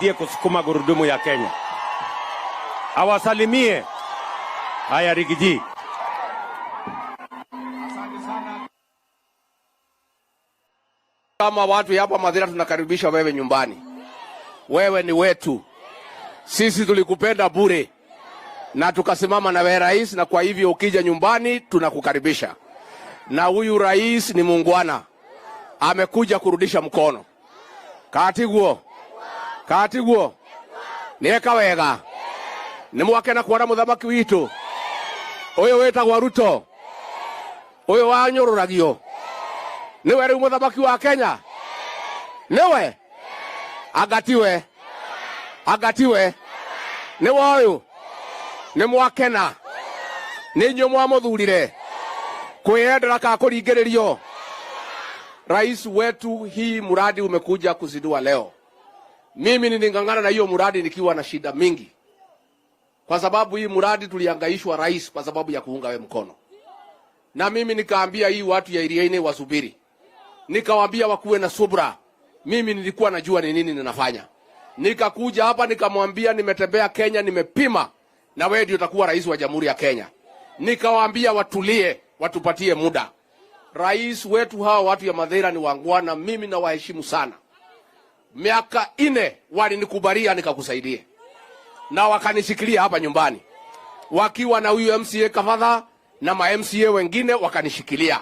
die kusukuma gurudumu ya Kenya. Awasalimie. Haya Rigiji. Kama watu hapa Mathira tunakaribisha wewe nyumbani. Wewe ni wetu. Sisi tulikupenda bure na tukasimama na wewe rais, na kwa hivyo ukija nyumbani tunakukaribisha. Na huyu rais ni muungwana. Amekuja kurudisha mkono. Katiguo. Nieka wega. Nimwake na kuona muthamaki witu. Uyu wetagwa Ruto. Uyu wanyororagio. Niwe riu muthamaki wa Kenya. Niwe. Agatiwe. Niwe uyu. Nimwakena. Ninyo mwamuthurire. Kwiyendera ka kuringiririo. Rais wetu, hii muradi umekuja kuzindua leo. Mimi nilingangana na hiyo muradi nikiwa na shida mingi. Kwa sababu hii muradi tulihangaishwa rais kwa sababu ya kuunga we mkono. Na mimi nikaambia hii watu ya Iriaine wasubiri. Nikawaambia wakuwe na subra. Mimi nilikuwa najua ni nini ninafanya. Nikakuja hapa nikamwambia nimetembea Kenya, nimepima, na wewe ndio utakuwa rais wa Jamhuri ya Kenya. Nikawaambia watulie, watupatie muda. Rais wetu hawa watu ya Mathira ni wangwana, mimi na waheshimu sana. Miaka 4 walinikubalia nikakusaidie. Na wakanishikilia hapa nyumbani. Wakiwa na huyu MCA Kafadha na ma MCA wengine wakanishikilia.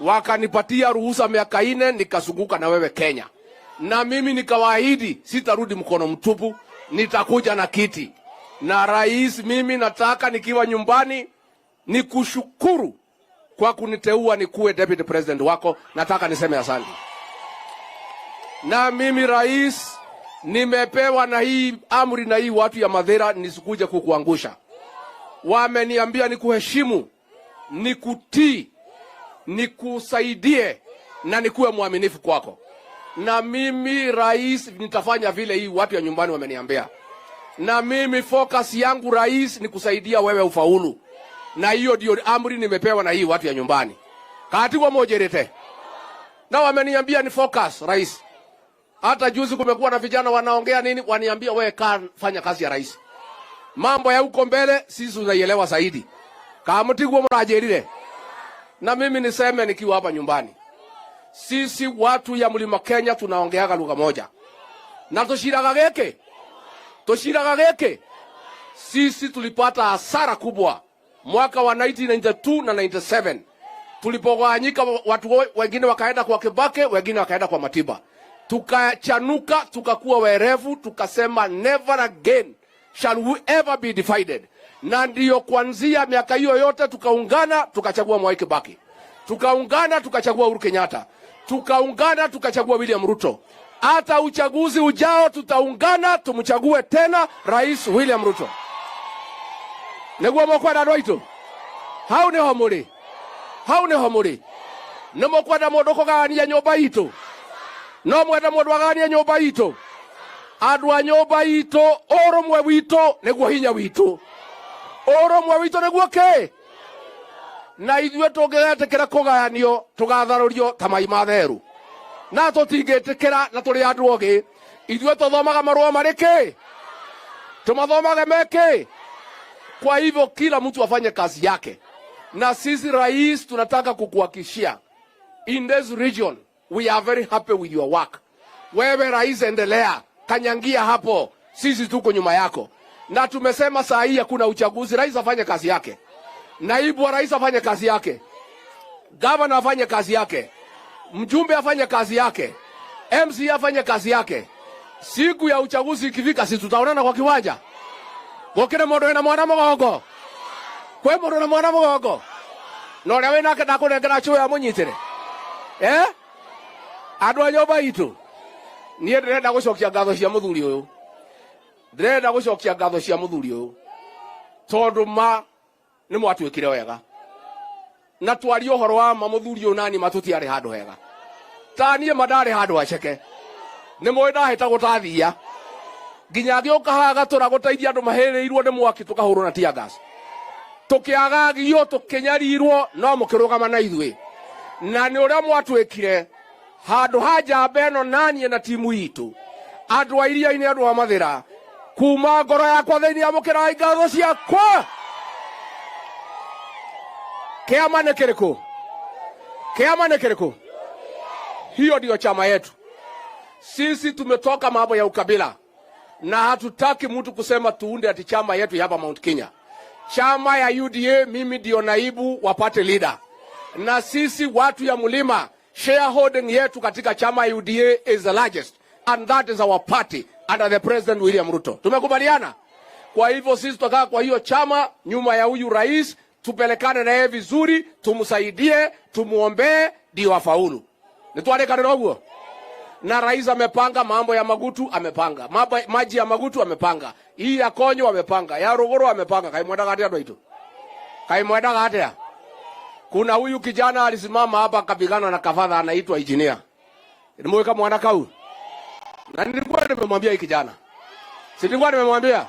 Wakanipatia ruhusa miaka 4 nikazunguka na wewe Kenya. Na mimi nikawaahidi sitarudi mkono mtupu, nitakuja na kiti. Na rais, mimi nataka nikiwa nyumbani nikushukuru kwa kuniteua nikuwe deputy president wako. Nataka niseme asante. Na mimi rais, nimepewa na hii amri na hii watu ya Mathira nisikuje kukuangusha. Wameniambia nikuheshimu, nikutii, nikusaidie na nikuwe mwaminifu kwako. Na mimi rais nitafanya vile hii watu ya nyumbani wameniambia. Na mimi focus yangu rais ni kusaidia wewe ufaulu. Na hiyo ndio amri nimepewa na hii watu ya nyumbani. Katigwa mojerete. Na wameniambia ni focus rais. Hata juzi kumekuwa na vijana wanaongea nini, waniambia wewe fanya kazi ya rais. Mambo ya huko mbele sisi tunaielewa zaidi. Kamutigwa mrajerire. Na mimi niseme nikiwa hapa nyumbani. Sisi watu ya Mlima Kenya tunaongeaga lugha moja. Na toshiraga geke. Sisi tulipata hasara kubwa mwaka wa 1992 na 97. Tulipogawanyika, watu wengine wakaenda kwa Kibake, wengine wakaenda kwa Matiba. Tukachanuka, tukakuwa werevu, tukasema never again shall we ever be divided. Na ndio kuanzia miaka hiyo yote tukaungana, tukachagua Mwai Kibaki. Tukaungana, tukachagua Uhuru Kenyatta. Tukaungana, tukachagua William Ruto. Hata uchaguzi ujao tutaungana, tumchague tena Rais William Ruto. Negwa mokwada roito. Hau ne homuri. Nemokwada modoko gania nyoba ito. No mweda modwa gania nyoba ito. Adwa nyoba ito, oro mwe wito, negwa hinya wito. Oro mwe wito negwa ke. Na ithuĩ tũngĩgetekera kũgayanio tũgatharorio ta mai matheru. Na tũtingĩtĩkĩra na tũrĩ andũ ogĩ. Ithuĩ tũthomaga marũa marĩkĩ? Tũmathomaga mekĩ? Kwa hivyo kila mtu afanye kazi yake. Na sisi rais tunataka kukuhakikishia, in this region we are very happy with your work. Wewe rais endelea, kanyangia hapo, sisi tuko nyuma yako. Na tumesema saa hii hakuna uchaguzi, rais afanye kazi yake. Naibu wa rais afanye kazi yake. Gavana afanye kazi yake. Mjumbe afanye kazi yake. MC afanye kazi yake. Siku ya uchaguzi ikifika, sisi tutaonana kwa kiwanja. Gokire modo na mwana mogogo. Kwe modo na mwana mogogo. Nore we nake ndakunengera chuo ya munyitire. Andwa nyoba itu. Nie ndirenda gucokia ngatho cia muthuri uyu. Ndirenda gucokia ngatho cia muthuri uyu. Tondu ma ni mwatwikire wega. Na twari uhoro wa muthuri uyu nani matutiare handu hega. Tanie madare handu aceke. Ni mwenda heta gutathia. Nginya gioka haga turaguteithia andu mahereirwo ni mwaki tukahurwo na tear gas. Tukiagagio tukinyarirwo no mukirugama na ithui. Na ni uria mwatwikire handu haja beno nani na timu itu. andũ a iria-inĩ andũ a Mathira kuma ngoro yakwa thĩinĩ amũkĩrai ngatho ciakwa. Kĩama nĩ kĩrĩkũ? Kĩama nĩ kĩrĩkũ? Hiyo ndio chama yetu. Sisi tumetoka mambo ya ukabila na hatutaki mtu kusema tuunde ati chama yetu hapa Mount Kenya. Chama ya UDA mimi ndio naibu wa party leader. Na sisi watu ya Mlima shareholding yetu katika chama ya UDA is the largest, and that is our party under the President William Ruto. Tumekubaliana? Kwa hivyo sisi tutakaa kwa hiyo chama nyuma ya huyu rais, tupelekane na yeye vizuri, tumsaidie, tumuombee ndio afaulu. Nitwandikane huo. Na rais amepanga mambo ya Magutu, amepanga maji ya Magutu, amepanga hii ya Konyo, amepanga ya Ruguru, amepanga. Kaimwenda gatia ndo kaimwenda gatia. Kuna huyu kijana alisimama hapa akapigana na kafadha anaitwa engineer. Nimweka mwana kau. Na nilikuwa nimemwambia hii kijana. Si nilikuwa nimemwambia.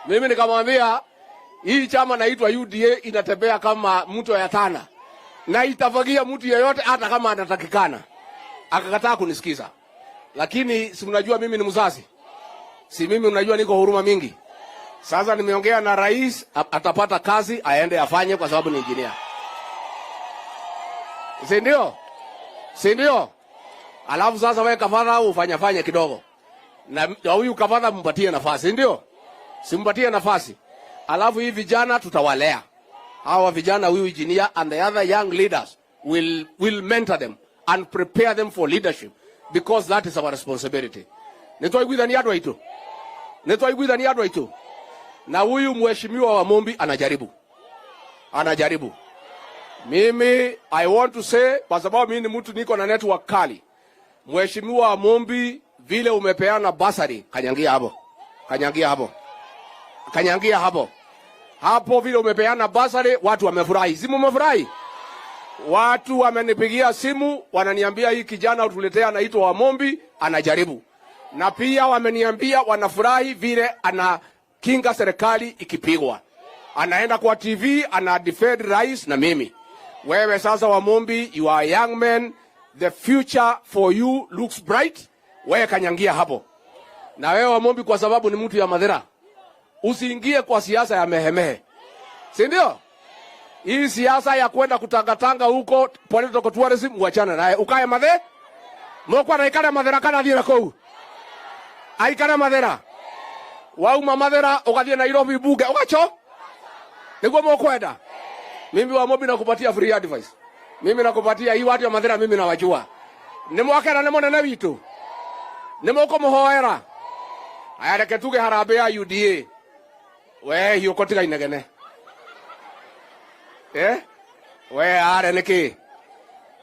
Mimi nikamwambia hii chama naitwa UDA inatembea kama mtu ya Tana. Na itafagia mtu yeyote hata kama anatakikana. Akakataa kunisikiza. Lakini si mnajua mimi ni mzazi. Si mimi unajua niko huruma mingi. Sasa nimeongea na rais, atapata kazi aende afanye kwa sababu ni engineer. Si ndio? Si ndio? Alafu sasa wewe kafadha ufanye kidogo. Na huyu kafadha mpatie nafasi, ndio? Simpatie nafasi. Alafu hii vijana tutawalea. Hawa vijana huyu engineer and the other young leaders will mentor them and prepare them for leadership, because that is our responsibility. Nitwaiguithania andũ aitũ. Nitwaiguithania andũ aitũ. Na huyu mheshimiwa wa Mombi anajaribu. Anajaribu. Mimi I want to say, kwa sababu mimi ni mtu niko na network kali. Mheshimiwa wa Mombi, vile umepeana basari, kanyangia hapo. Kanyangia hapo. Kanyangia hapo. Hapo vile umepeana basari, watu wamefurahi. Simu wamefurahi. Watu wamenipigia simu, wananiambia hii kijana utuletea anaitwa wa Mombi, anajaribu. Na pia wameniambia wanafurahi vile anakinga serikali ikipigwa. Anaenda kwa TV, ana defend rais na mimi. Wewe sasa wa Mombi, you are a young man, the future for you looks bright. Wewe kanyangia hapo. Na wewe wa Mombi, kwa sababu ni mtu ya Mathira, usiingie kwa siasa ya mehemehe. Si ndio? Hii siasa ya kwenda kutangatanga huko political tourism uachana naye. Ukae Mathira. Mokwa na ikara Mathira kana thira kou. Aikara Mathira. Wauma Mathira ukathie Nairobi bunge ugacho. Niguo mokwenda. Mimi wa Mombi nakupatia free advice. Mimi nakupatia hii watu ya Mathira mimi nawajua. Nimwakera nemo nene witu. Nimoko muhoera. Aya reke tuge harambe ya UDA. We hiyo kotiga inegene. We are niki.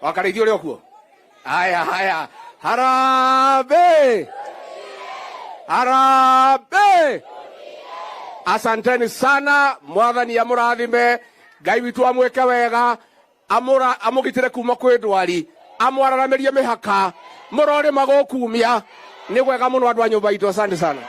Wakarithio leo kuo. Haya. Harambe. Harambe. Asanteni sana, mwathani ya murathime, Ngai witu amweke wega, amugitire kuma kwi ndwari, amwararamerie mihaka, murore magokumia, ni wega muno andu a nyumba itu. Asante sana.